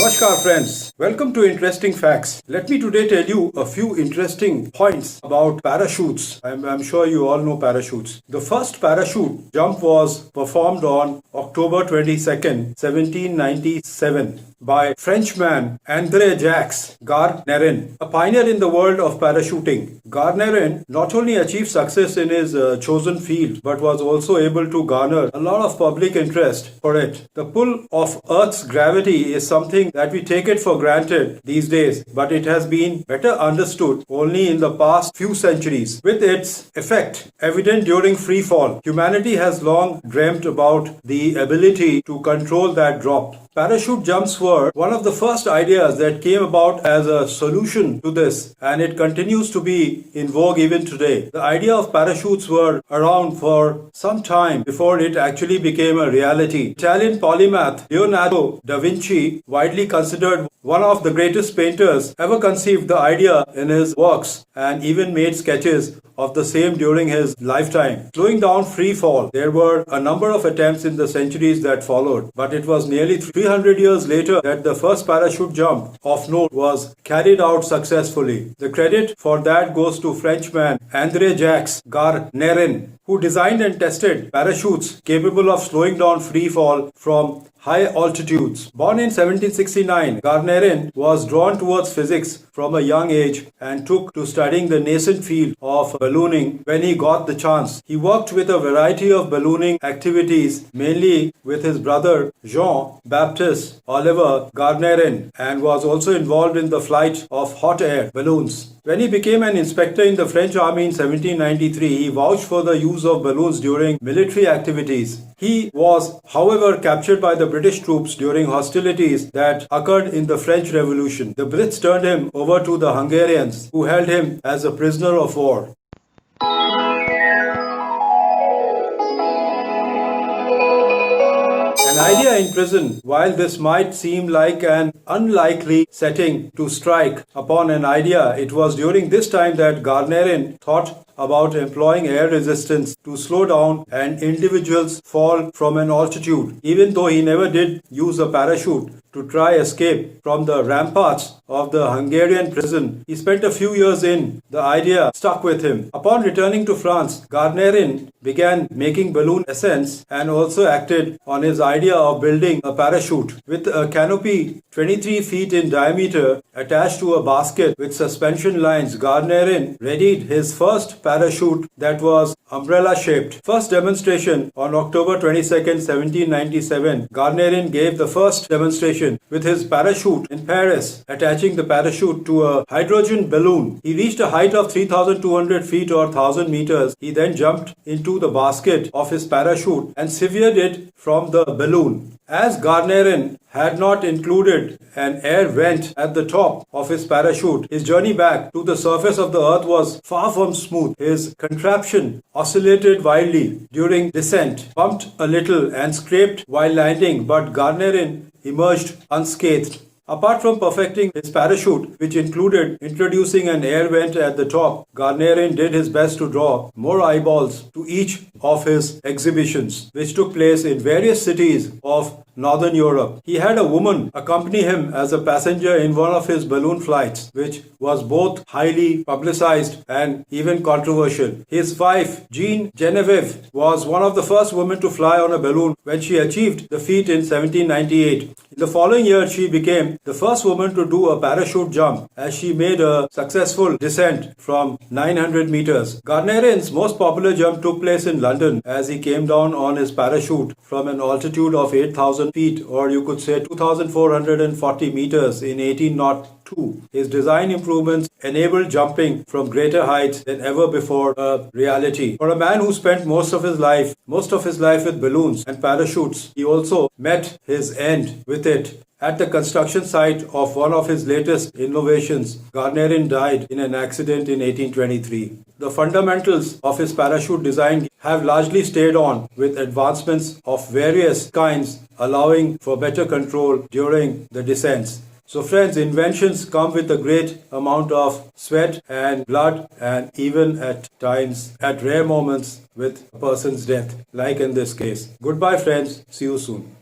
Namaskar friends, welcome to Interesting Facts. Let me today tell you a few interesting points about parachutes. I'm sure you all know parachutes. The first parachute jump was performed on October 22nd, 1797 by Frenchman Andre-Jacques Garnerin, a pioneer in the world of parachuting. Garnerin not only achieved success in his chosen field but was also able to garner a lot of public interest for it. The pull of Earth's gravity is something that we take it for granted these days, but it has been better understood only in the past few centuries. With its effect evident during free fall, humanity has long dreamt about the ability to control that drop. Parachute jumps were one of the first ideas that came about as a solution to this, and it continues to be in vogue even today. The idea of parachutes were around for some time before it actually became a reality. Italian polymath Leonardo da Vinci, widely considered one of the greatest painters, ever conceived the idea in his works and even made sketches of the same during his lifetime. Slowing down free fall, there were a number of attempts in the centuries that followed, but it was nearly 300 years later that the first parachute jump of note was carried out successfully. The credit for that goes to Frenchman Andre-Jacques Garnerin, who designed and tested parachutes capable of slowing down free fall from high altitudes. Born in 1769, Garnerin was drawn towards physics from a young age and took to studying the nascent field of ballooning when he got the chance. He worked with a variety of ballooning activities, mainly with his brother Jean-Baptiste Oliver Garnerin, and was also involved in the flight of hot air balloons. When he became an inspector in the French army in 1793, he vouched for the use of balloons during military activities. He was, however, captured by the British troops during hostilities that occurred in the French Revolution. The Brits turned him over to the Hungarians, who held him as a prisoner of war. An idea in prison. While this might seem like an unlikely setting to strike upon an idea, it was during this time that Garnerin thought about employing air resistance to slow down an individual's fall from an altitude. Even though he never did use a parachute to try escape from the ramparts of the Hungarian prison, he spent a few years in. The idea stuck with him. Upon returning to France, Garnerin began making balloon ascents and also acted on his idea of building a parachute. With a canopy 23 feet in diameter attached to a basket with suspension lines, Garnerin readied his first parachute that was umbrella-shaped. First demonstration on October 22nd, 1797. Garnerin gave the first demonstration with his parachute in Paris, attaching the parachute to a hydrogen balloon. He reached a height of 3,200 feet or 1,000 meters. He then jumped into the basket of his parachute and severed it from the balloon. As Garnerin had not included an air vent at the top of his parachute, his journey back to the surface of the earth was far from smooth. His contraption oscillated wildly during descent, bumped a little and scraped while landing, but Garnerin emerged unscathed. Apart from perfecting his parachute, which included introducing an air vent at the top, Garnerin did his best to draw more eyeballs to each of his exhibitions, which took place in various cities of Northern Europe. He had a woman accompany him as a passenger in one of his balloon flights, which was both highly publicized and even controversial. His wife, Jean Genevieve, was one of the first women to fly on a balloon when she achieved the feat in 1798. In the following year, she became the first woman to do a parachute jump as she made a successful descent from 900 meters. Garnerin's most popular jump took place in London as he came down on his parachute from an altitude of 8,000 feet, or you could say 2,440 meters in 1802. His design improvements enabled jumping from greater heights than ever before a reality. For a man who spent most of his life with balloons and parachutes, he also met his end with it. At the construction site of one of his latest innovations, Garnerin died in an accident in 1823. The fundamentals of his parachute design have largely stayed on, with advancements of various kinds allowing for better control during the descents. So friends, inventions come with a great amount of sweat and blood, and even at times, at rare moments, with a person's death, like in this case. Goodbye friends, see you soon.